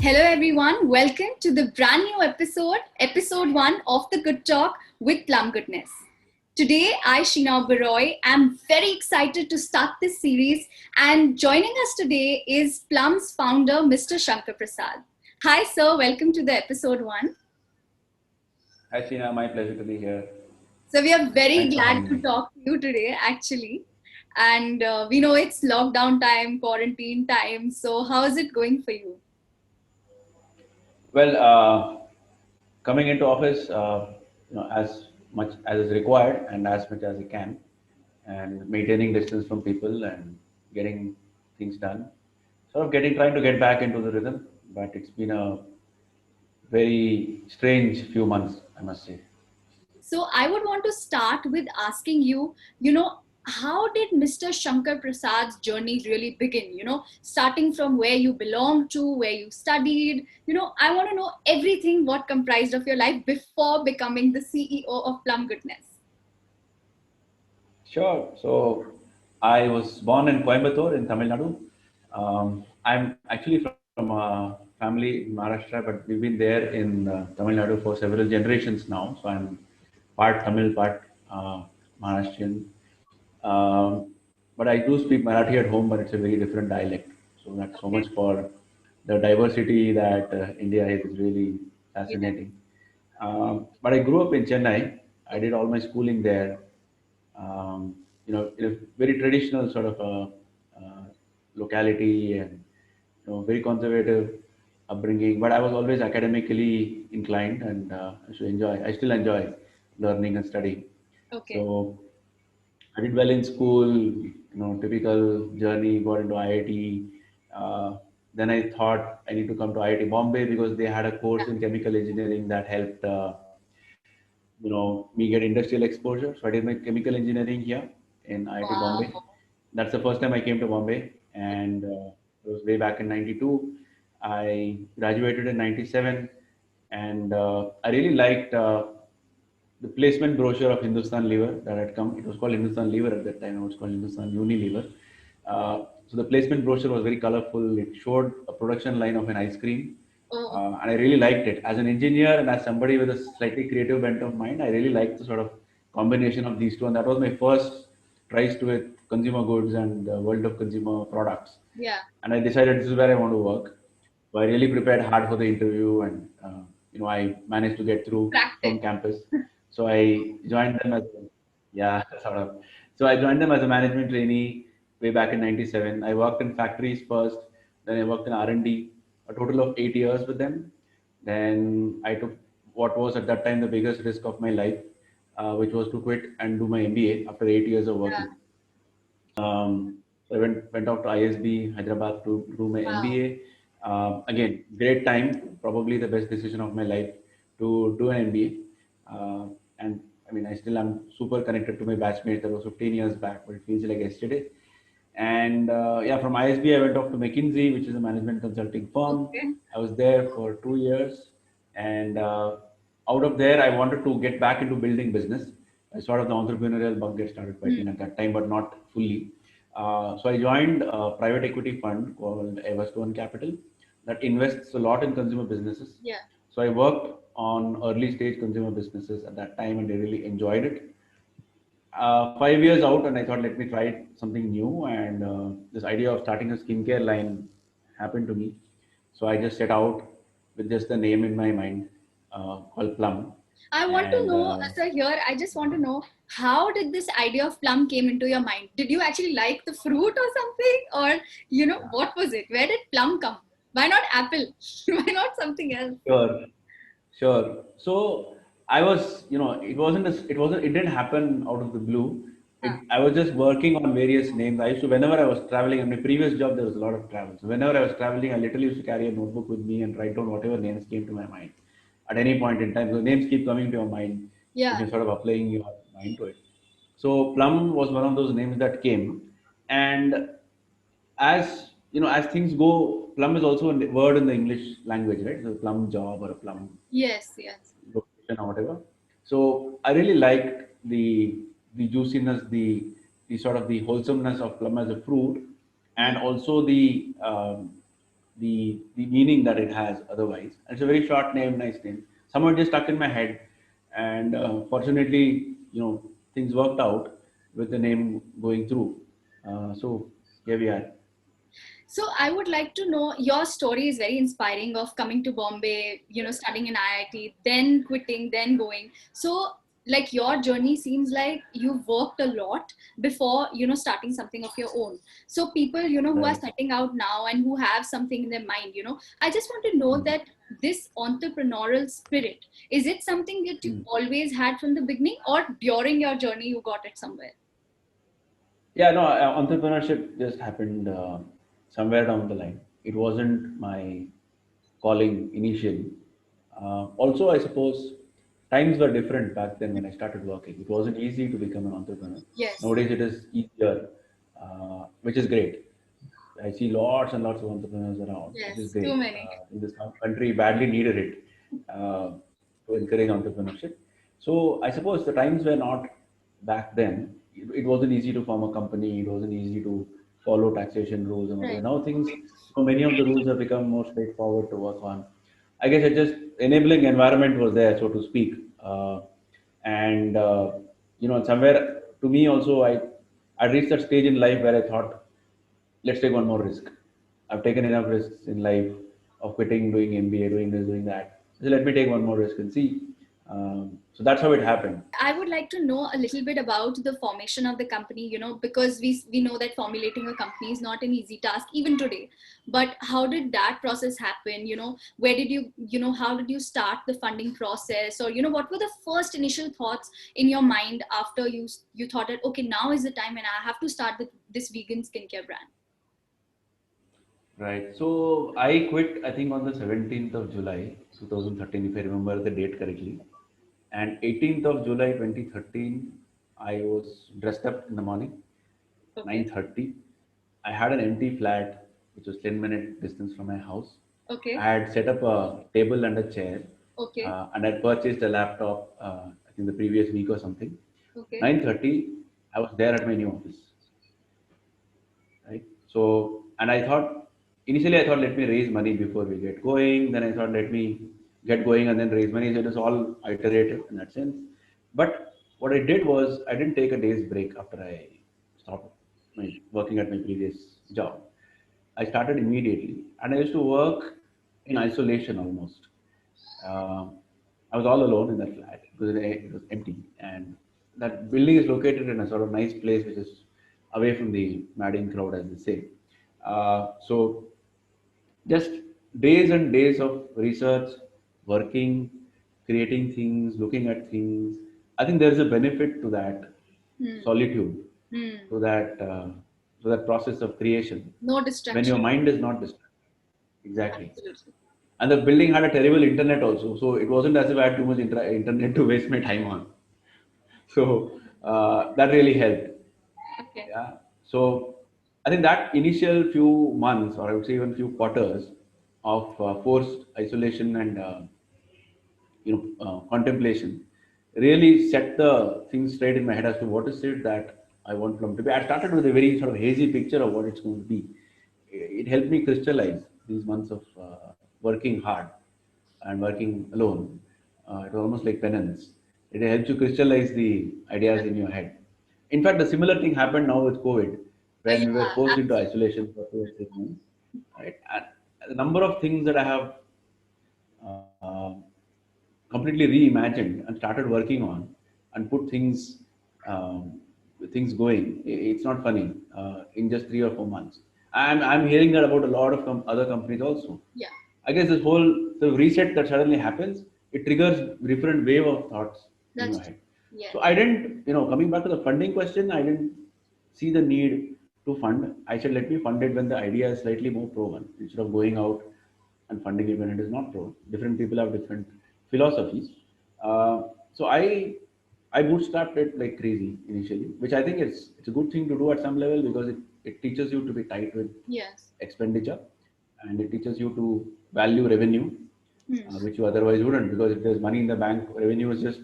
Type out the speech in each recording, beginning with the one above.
Hello, everyone. Welcome to the brand new episode 1 of The Good Talk with Plum Goodness. Today, I, Sheena Baroy, am very excited to start this series, and joining us today is Plum's founder, Mr. Shankar Prasad. Hi, sir. Welcome to the episode 1. Hi, Sheena. My pleasure to be here. So, we are very Thanks for glad having to me. talk to you today, actually. And we know it's lockdown time, quarantine time. So, how is it going for you? Well, coming into office, as much as is required and as much as I can, and maintaining distance from people and getting things done. Sort of trying to get back into the rhythm, but it's been a very strange few months, I must say. So I would want to start with asking you, how did Mr. Shankar Prasad's journey really begin? Starting from where you belong to, where you studied. I want to know everything what comprised of your life before becoming the CEO of Plum Goodness. Sure. So I was born in Coimbatore in Tamil Nadu. I'm actually from a family in Maharashtra, but we've been there in Tamil Nadu for several generations now. So I'm part Tamil, part Maharashtrian. But I do speak Marathi at home, but it's a very different dialect. So that's so Okay. much for the diversity that India is really Yeah. fascinating. But I grew up in Chennai. I did all my schooling there. In a very traditional sort of locality and very conservative upbringing. But I was always academically inclined, and I still enjoy learning and studying. Okay. So I did well in school, typical journey, got into IIT. Then I thought I need to come to IIT Bombay because they had a course in chemical engineering that helped, me get industrial exposure. So I did my chemical engineering here in IIT Bombay. Wow. That's the first time I came to Bombay, and it was way back in '92. I graduated in '97, and I really liked the placement brochure of Hindustan Lever that had come. It was called Hindustan Lever at that time. Now it's called Hindustan Unilever. So the placement brochure was very colorful. It showed a production line of an ice cream, Oh, and I really liked it. As an engineer and as somebody with a slightly creative bent of mind, I really liked the sort of combination of these two. And that was my first tries to with consumer goods and the world of consumer products. yeah. And I decided this is where I want to work. So I really prepared hard for the interview, and I managed to get through Cracked it. from campus. So I joined them as yeah, sort of. So I joined them as a management trainee way back in '97. I worked in factories first, then I worked in R&D, a total of 8 years with them. Then I took what was at that time the biggest risk of my life, which was to quit and do my MBA after 8 years of Yeah. working. So I went out to ISB Hyderabad to do my Wow. MBA. Again, great time, probably the best decision of my life to do an MBA. And I mean, I still am super connected to my batchmates. That was 15 years back, but it feels like yesterday. And yeah, from ISB, I went off to McKinsey, which is a management consulting firm. Okay. I was there for 2 years. And out of there, I wanted to get back into building business. I sort of the entrepreneurial bug get started Hmm. biting at that time, but not fully. So I joined a private equity fund called Everstone Capital that invests a lot in consumer businesses. Yeah. So I worked on early stage consumer businesses at that time, and I really enjoyed it. 5 years out, and I thought, let me try something new. And this idea of starting a skincare line happened to me. So I just set out with just the name in my mind, called Plum. I want to And know, sir, here, I just want to know how did this idea of plum came into your mind? Did you actually like the fruit or something? Or, what was it? Where did plum come? Why not apple? Why not something else? Sure, sure. So I was, it didn't happen out of the blue. Ah, I was just working on various names. I used to, whenever I was traveling, in my previous job, there was a lot of travel. So whenever I was traveling, I literally used to carry a notebook with me and write down whatever names came to my mind at any point in time. So names keep coming to your mind if yeah. you're sort of applying your mind to it. So Plum was one of those names that came. And as as things go, plum is also a word in the English language, right? So plum job or a plum Yes, yes. location or whatever. So I really liked the juiciness, the sort of the wholesomeness of plum as a fruit, and Hmm. also the the meaning that it has otherwise. And it's a very short name, nice name. Somehow it just stuck in my head, and fortunately, things worked out with the name going through. So here we are. So I would like to know, your story is very inspiring of coming to Bombay, studying in IIT, then quitting, then going. So like your journey seems like you've worked a lot before, starting something of your own. So people, who are Right. setting out now and who have something in their mind, I just want to know that this entrepreneurial spirit, is it something that you Mm. always had from the beginning, or during your journey you got it somewhere? Yeah, no, entrepreneurship just happened somewhere down the line. It wasn't my calling initially. Also, I suppose times were different back then when I started working. It wasn't easy to become an entrepreneur. Yes. Nowadays, it is easier, which is great. I see lots and lots of entrepreneurs around, which is Yes, too great. many. In this country, badly needed it uh, to encourage entrepreneurship. So I suppose the times were not back then. It wasn't easy to form a company. It wasn't easy to follow taxation rules and whatever. Right. Now things, many of the rules have become more straightforward to work on. I guess it just enabling environment was there, so to speak. And somewhere to me also, I reached that stage in life where I thought, let's take one more risk. I've taken enough risks in life of quitting, doing MBA, doing this, doing that. So let me take one more risk and see. So that's how it happened. I would like to know a little bit about the formation of the company, because we know that formulating a company is not an easy task even today. But how did that process happen? Where did how did you start the funding process? Or, what were the first initial thoughts in your mind after you thought that, okay, now is the time and I have to start with this vegan skincare brand? Right. So I quit, I think, on the 17th of July, 2013, if I remember the date correctly. And 18th of July, 2013, I was dressed up in the morning, Okay. 9:30. I had an empty flat, which was 10-minute distance from my house. I Okay. had set up a table and a chair, Okay. and I purchased a laptop, I think the previous week or something. Okay. 9:30, I was there at my new office, right? So, and I thought, initially I thought, let me raise money before we get going. Then I thought, let me get going and then raise money. So it was all iterative in that sense. But what I did was, I didn't take a day's break after I stopped working at my previous job. I started immediately, and I used to work in isolation almost. Um, I was all alone in that flat because it was empty, and that building is located in a sort of nice place, which is away from the madding crowd, as they say. So just days and days of research, working, creating things, looking at things. I think there is a benefit to that Hmm. solitude, Hmm. to that process of creation No when your distraction. mind is not distracted. Exactly. Absolutely. And the building had a terrible internet also, so it wasn't as if I had too much internet to waste my time on. So that really helped. Okay. Yeah. So I think that initial few months, or I would say even few quarters of forced isolation and contemplation, really set the things straight in my head as to what is it that I want Plum to be. I started with a very sort of hazy picture of what it's going to be. It helped me crystallize these months of working hard and working alone. It was almost like penance. It helps you crystallize the ideas in your head. In fact, a similar thing happened now with COVID, when we were Yeah, forced into absolutely. isolation for 2 or 3 months. Right, and the number of things that I have uh, completely reimagined and started working on and put things going. It's not funny in just 3 or 4 months. I'm hearing that about a lot of other companies also. Yeah, I guess this whole the reset that suddenly happens, it triggers different wave of thoughts in that's your true. head. Yeah. So I didn't, coming back to the funding question, I didn't see the need to fund. I said, let me fund it when the idea is slightly more proven instead of going out and funding it when it is not proven. Different people have different philosophies. So I bootstrapped it like crazy initially, which I think it's a good thing to do at some level because it teaches you to be tight with Yes. expenditure, and it teaches you to value revenue, Hmm. which you otherwise wouldn't, because if there's money in the bank, revenue is just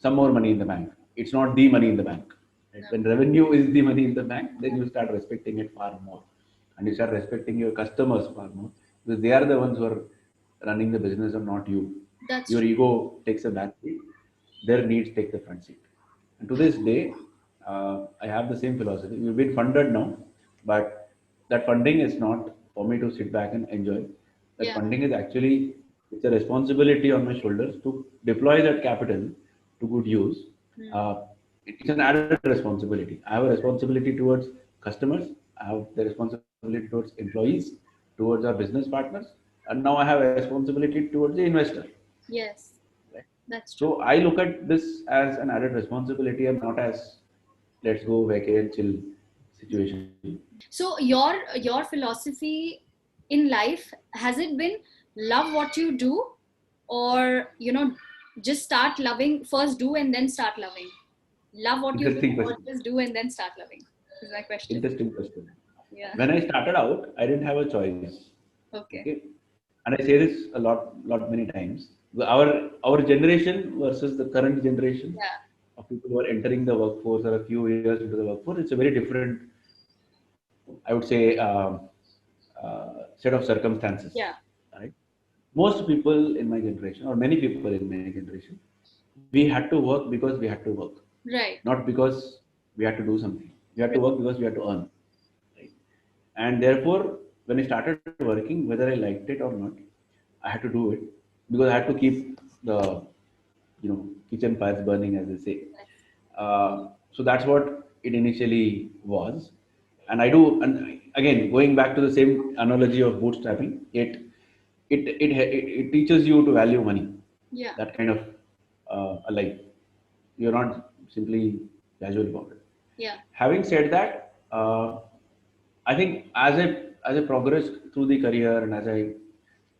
some more money in the bank. It's not the money in the bank. Right? No. When revenue is the money in the bank, then you start respecting it far more. and you start respecting your customers far more, because they are the ones who are running the business and not you. That's Your true. ego takes a back seat, their needs take the front seat. And to this day, I have the same philosophy. We've been funded now, but that funding is not for me to sit back and enjoy. That Yeah. funding is actually, it's a responsibility on my shoulders to deploy that capital to good use. Hmm. Uh, it's an added responsibility. I have a responsibility towards customers. I have the responsibility towards employees, towards our business partners, and now I have a responsibility towards the investor. Yes, Right? that's true. So I look at this as an added responsibility and not as let's go vacay and chill situation. So your philosophy in life, has it been love what you do, or just start loving first, do and then start loving? Love what you do, Interesting or question. just do and then start loving? Is my question. Interesting question. Yeah. When I started out, I didn't have a choice. Okay. Okay, and I say this a lot many times. Our generation versus the current generation Yeah. of people who are entering the workforce or a few years into the workforce, it's a very different, I would say, set of circumstances. Yeah. Right? Most people in my generation, or many people in my generation, we had to work because we had to work, Right. not because we had to do something. We had to Right. work because we had to earn. Right? And therefore, when I started working, whether I liked it or not, I had to do it because I had to keep the kitchen fires burning, as they say. So that's what it initially was, and I do. And again, going back to the same analogy of bootstrapping, it teaches you to value money. Yeah. That kind of a life. You're not simply casual about it. Yeah. Having said that, I think as I progressed through the career and as I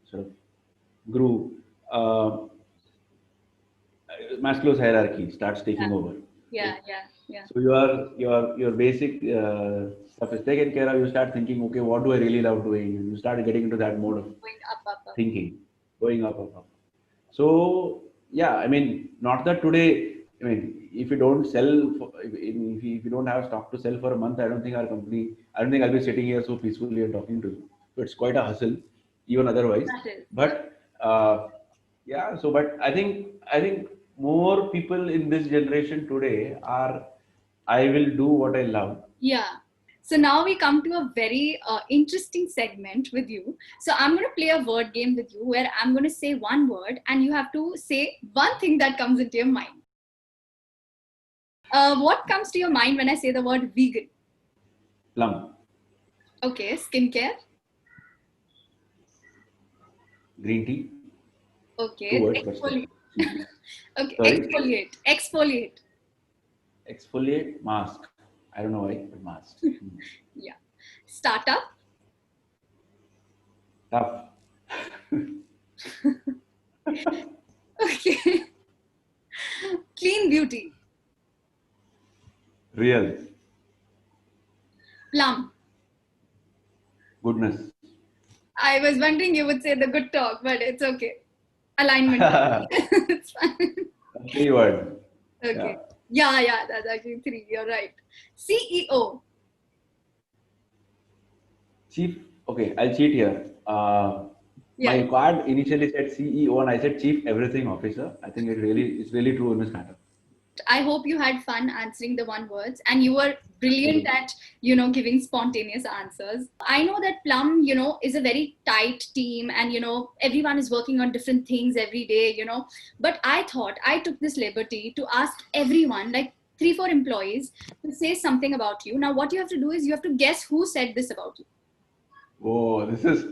sort of grew, Maslow's hierarchy starts taking over. Yeah. Right? Yeah. Yeah. So your basic stuff is taken care of. You start thinking, okay, what do I really love doing? And you start getting into that mode of Going up. thinking, going up. So yeah, I mean, not that today. I mean, if you don't sell, if you don't have stock to sell for a month, I don't think our company. I don't think I'll be sitting here so peacefully and talking to you. So it's quite a hustle, even otherwise. That is. But yeah, so but I think more people in this generation today are. I will do what I love. Yeah. So now we come to a very interesting segment with you. So I'm going to play a word game with you where I'm going to say one word and you have to say one thing that comes into your mind. What comes to your mind when I say the word vegan? Plum, Okay, skincare. green tea, two Okay, words, but still. exfoliate. Okay, Sorry. exfoliate. Exfoliate, mask. I don't know why, but mask. Yeah. Startup. Tough. Okay. Clean beauty. Real. Plum. Goodness. I was wondering you would say the good talk, but it's okay. Alignment. It's fine. Three words. Yeah. Okay. Yeah, that's actually three. You're right. CEO. Chief. Okay, I'll cheat here. Yeah. My card initially said CEO and I said Chief Everything Officer. I think it's really true in this matter. I hope you had fun answering the one words and you were brilliant Absolutely. at, giving spontaneous answers. I know that Plum, is a very tight team and, everyone is working on different things every day, but I thought I took this liberty to ask everyone, like 3, 4 employees, to say something about you. Now, what you have to do is you have to guess who said this about you. Oh, this is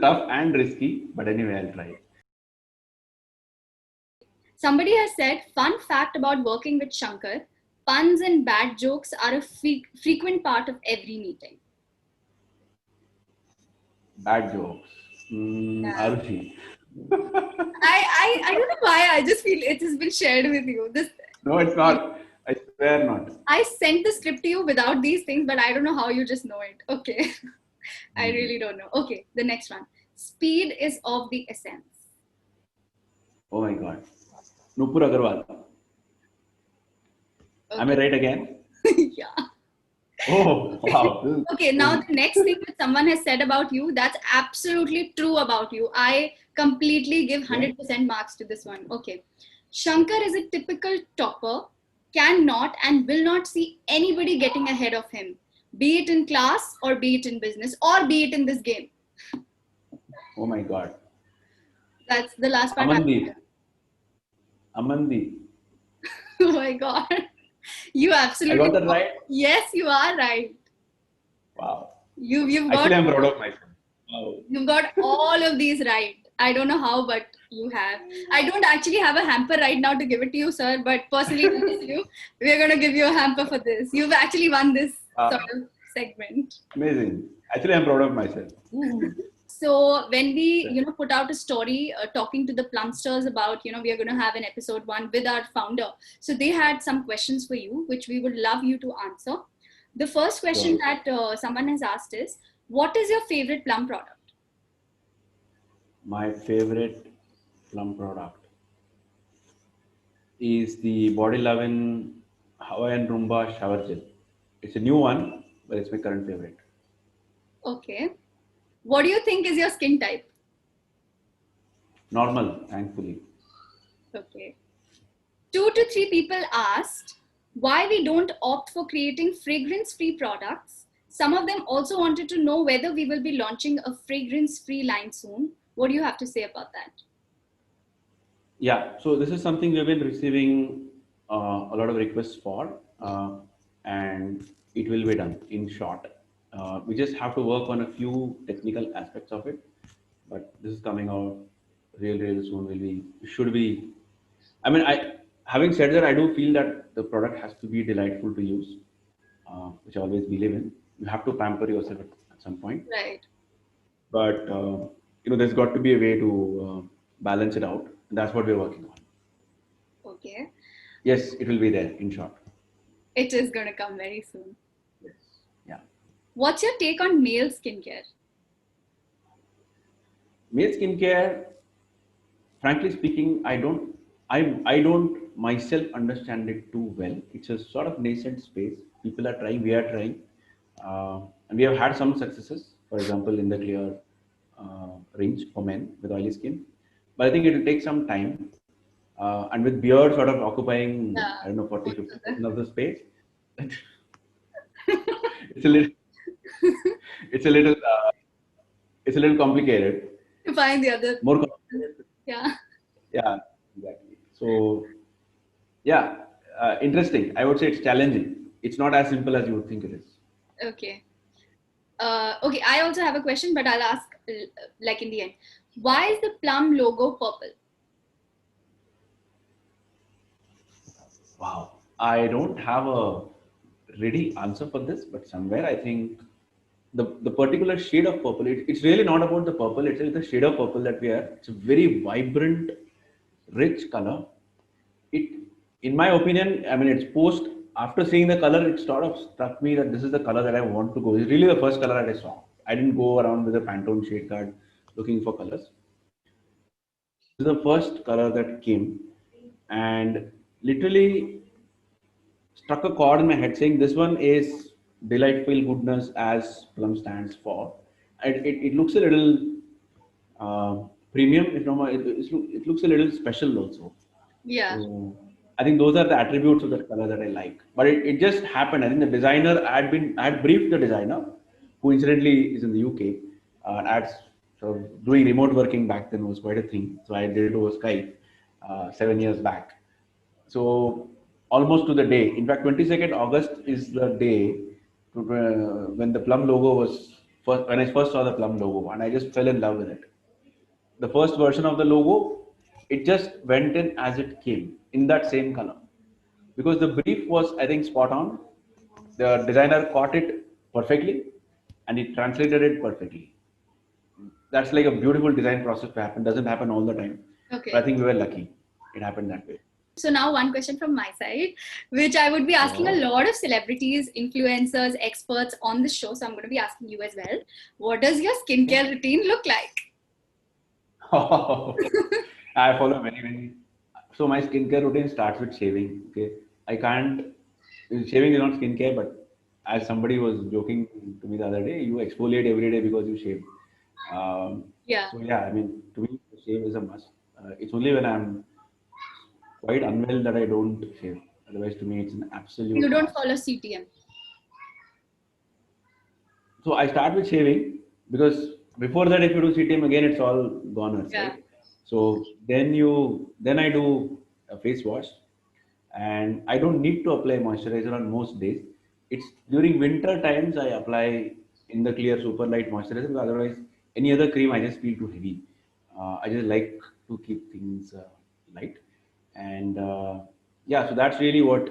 tough and risky, but anyway, I'll try. Somebody has said, fun fact about working with Shankar, puns and bad jokes are a frequent part of every meeting. Bad jokes. Yeah. Arushi. I don't know why. I just feel it has been shared with you. This No, it's not. I swear not. I sent the script to you without these things, but I don't know how you just know it. Okay. I really don't know. Okay, the next one. Speed is of the essence. Oh my God. Nupur Agarwal. Am I Okay. right again? Yeah. Oh, wow. Okay, now the next thing that someone has said about you, that's absolutely true about you. I completely give Yeah. 100% marks to this one. Okay. Shankar is a typical topper, cannot and will not see anybody getting ahead of him, be it in class or be it in business or be it in this game. Oh my God. That's the last part. Amandeep. Amandeep. Oh my God. You I got absolutely. that right? Yes, you are right. Wow. You've got Actually, I'm proud of myself. Wow. You've got all of these right. I don't know how, but you have. I don't actually have a hamper right now to give it to you, sir, but personally, you, we're going to give you a hamper for this. You've actually won this sort of segment. Amazing. Actually, I'm proud of myself. So when we, put out a story talking to the Plumsters about, we are going to have an episode 1 with our founder. So they had some questions for you, which we would love you to answer. The first question that someone has asked is, what is your favorite Plum product? My favorite Plum product is the Body Lovin' Hawaiian Roomba shower gel. It's a new one, but it's my current favorite. Okay. What do you think is your skin type? Normal, thankfully. Okay. 2 to 3 people asked why we don't opt for creating fragrance-free products. Some of them also wanted to know whether we will be launching a fragrance-free line soon. What do you have to say about that? Yeah, so this is something we've been receiving a lot of requests for, and it will be done in short. We just have to work on a few technical aspects of it, but this is coming out really soon. Should be. I mean, having said that, I do feel that the product has to be delightful to use, which I always believe in. You have to pamper yourself at some point, Right. but there's got to be a way to balance it out, and that's what we're working on. Okay. Yes, it will be there in short. It is going to come very soon. Yes. Yeah. What's your take on male skincare? Male skincare, frankly speaking, I don't myself understand it too well. It's a sort of nascent space. People are trying, we are trying, and we have had some successes. For example, in the clear range for men with oily skin, but I think it will take some time. And with beard sort of occupying, I don't know, 40-50% of the space, it's a little, it's a little, it's a little complicated. To find the other. More complicated. Yeah. Yeah, exactly. So, yeah, interesting. I would say it's challenging. It's not as simple as you would think it is. Okay. Okay, I also have a question, but I'll ask like in the end. Why is the Plum logo purple? Wow. I don't have a ready answer for this, but somewhere I think the particular shade of purple, it's really not about the purple, it's the shade of purple that we have. It's a very vibrant, rich color. It, in my opinion, I mean, it's post, after seeing the color, it sort of struck me that this is the color that I want to go. It's really the first color that I saw. I didn't go around with a Pantone shade card looking for colors. This is the first color that came and literally struck a chord in my head saying this one is delightful goodness as Plum stands for. It looks a little premium, it looks a little special also. Yeah. So I think those are the attributes of that color that I like. But it just happened. I think the designer I had briefed the designer, who incidentally is in the UK, and sort of doing remote working back then was quite a thing. So I did it over Skype 7 years back. So almost to the day. In fact, 22nd August is the day when the Plum logo was first. When I first saw the Plum logo, and I just fell in love with it. The first version of the logo, it just went in as it came in that same color, because the brief was, I think, spot on. The designer caught it perfectly, and he translated it perfectly. That's like a beautiful design process to happen. Doesn't happen all the time. Okay. But I think we were lucky. It happened that way. So now one question from my side, which I would be asking a lot of celebrities, influencers, experts on the show. So I'm going to be asking you as well. What does your skincare routine look like? I follow many. So my skincare routine starts with shaving. Okay, I can't. Shaving is not skincare, but as somebody was joking to me the other day, you exfoliate every day because you shave. Yeah. So yeah, I mean, to me, shave is a must. It's only when I'm quite unwell that I don't shave. Otherwise, to me, it's an You absolute don't must. follow CTM. So I start with shaving because before that, if you do CTM again, it's all goners, Yeah. right? So then I do a face wash, and I don't need to apply moisturizer on most days. It's during winter times I apply in the clear super light moisturizer. Because otherwise, any other cream I just feel too heavy. I just like to keep things light, and yeah, so that's really what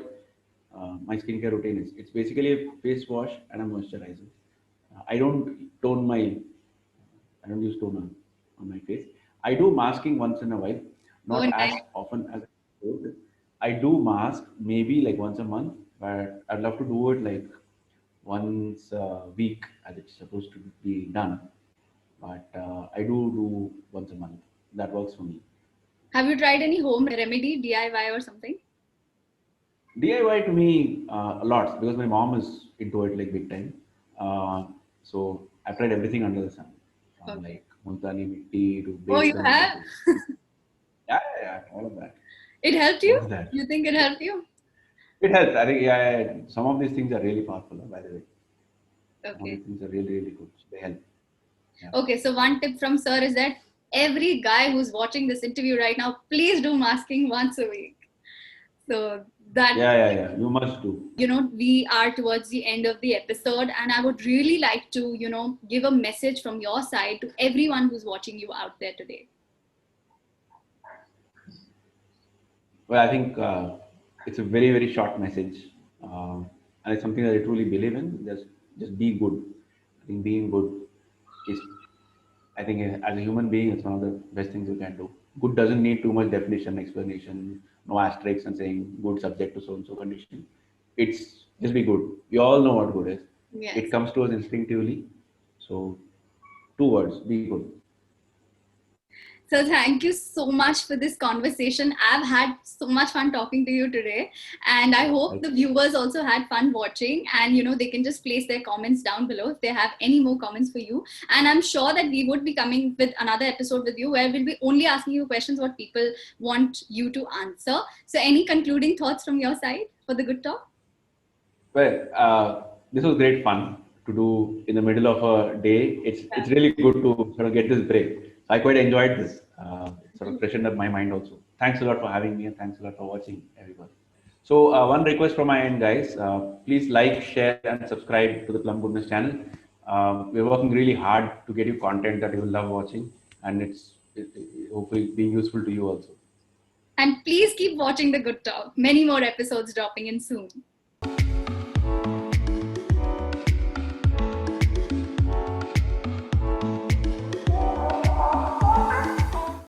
my skincare routine is. It's basically a face wash and a moisturizer. I don't tone my I don't use toner on my face. I do masking once in a while, Oh, not as nice. often as I should. I do mask maybe like once a month, but I'd love to do it like once a week as it's supposed to be done. But I do once a month. That works for me. Have you tried any home remedy, DIY or something? DIY to me a lot because my mom is into it like big time. Uh, so I've tried everything under the sun, from Okay. like multani mitti to Oh, you besan have? to yeah, all of that. It helped All you? of that. You think it helped you? It helps. I think yeah, some of these things are really powerful, by the way. Some of Okay. these things are really, really good. So they help. Yeah. Okay, so one tip from sir is that every guy who's watching this interview right now, please do masking once a week. So that, Yeah. You must do. we are towards the end of the episode, and I would really like to, give a message from your side to everyone who's watching you out there today. Well, I think it's a very, very short message, and it's something that I truly believe in. Just be good. I think being good is, I think, as a human being, it's one of the best things you can do. Good doesn't need too much definition, explanation, no asterisks and saying good subject to so and so condition. It's just be good. We all know what good is. Yes. It comes to us instinctively. So, two words: be good. So thank you so much for this conversation. I've had so much fun talking to you today, and I hope Like, the viewers also had fun watching. And they can just place their comments down below if they have any more comments for you. And I'm sure that we would be coming with another episode with you where we'll be only asking you questions what people want you to answer. So any concluding thoughts from your side for the good talk? well, this was great fun to do in the middle of a day. It's really good to sort of get this break. I quite enjoyed this. It sort of freshened up my mind also. Thanks a lot for having me, and thanks a lot for watching, everybody. So, one request from my end, guys. Please like, share, and subscribe to the Plum Goodness channel. We're working really hard to get you content that you will love watching, and hopefully being useful to you also. And please keep watching the good talk. Many more episodes dropping in soon.